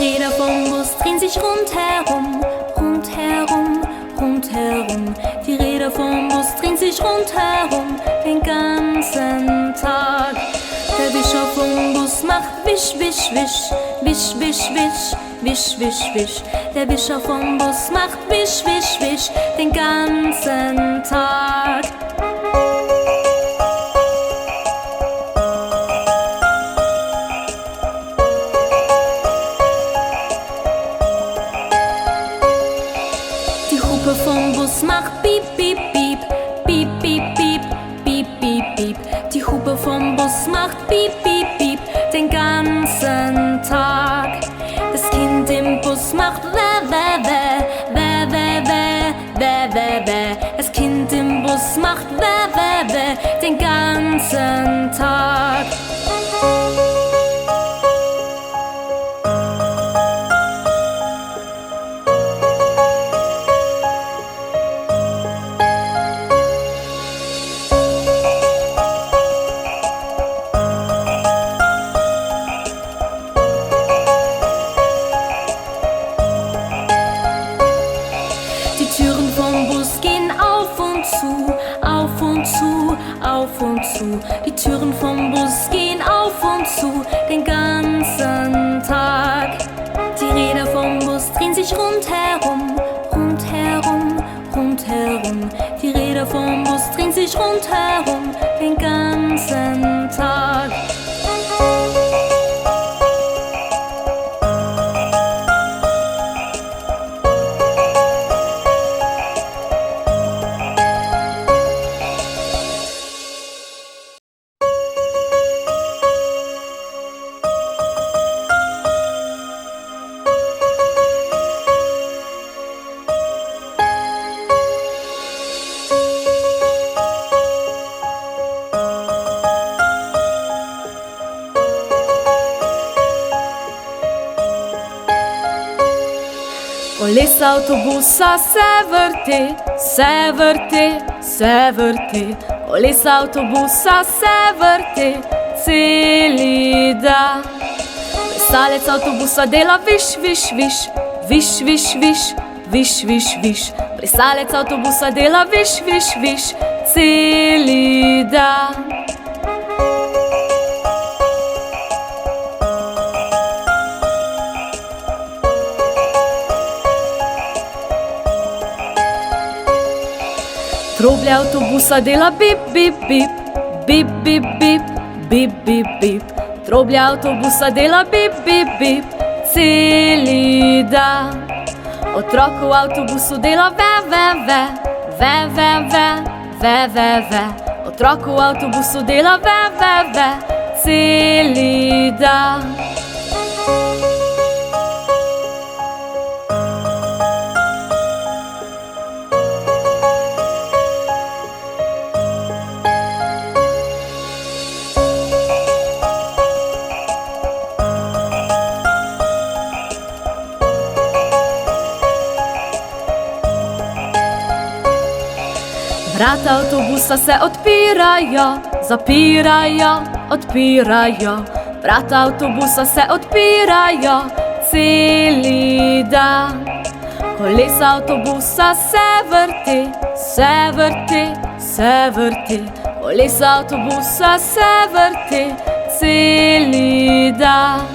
Räder vom Bus drehen sich rundherum, rundherum, rundherum. Die Räder vom Bus drehen sich rundherum den ganzen Tag. Der Wischer vom Bus macht wisch, wisch, wisch, wisch, wisch, wisch, wisch, wisch, wisch. Der Wischer vom Bus macht wisch, wisch, wisch den ganzen Tag. Die Hupe vom Bus macht piep, piep, piep, piep, piep, piep, piep, piep, piep. Die Hupe vom Bus macht piep, piep, piep den ganzen Tag. Das Kind im Bus macht wä, wä, wä, wä, wä, wä, wä, wä, wä. Das Kind im Bus macht wä, wä, wä den ganzen Tag. Die Türen vom Bus gehen auf und zu, auf und zu, auf und zu. Die Türen vom Bus gehen auf und zu den ganzen Tag. Die Räder vom Bus drehen sich rundherum, rundherum, rundherum. Die Räder vom Bus drehen sich rundherum den ganzen Tag. Kolesa avtobusa se vrti, se vrti, se vrti. Kolesa avtobusa se vrti celi dan. Plesalec avtobusa dela viš, viš, viš, viš, viš, viš, viš, viš, viš. Plesalec avtobusa dela viš, viš, viš celi dan. Troblja avtobusa dela bip, bip, bip, bip, bip, bip, bip, bip, bip. Troblja avtobusa dela bip, bip, bip celi dan. Otrok v avtobusu dela ve, ve, ve, ve, ve, ve, ve, ve, ve. Otrok v avtobusu dela ve, ve, ve celi dan. Vrata avtobusa se odpirajo, zapirajo, odpirajo. Vrata avtobusa se odpirajo celi dan. Kolesa avtobusa se vrti, se vrti, se vrti. Kolesa avtobusa se vrti celi dan.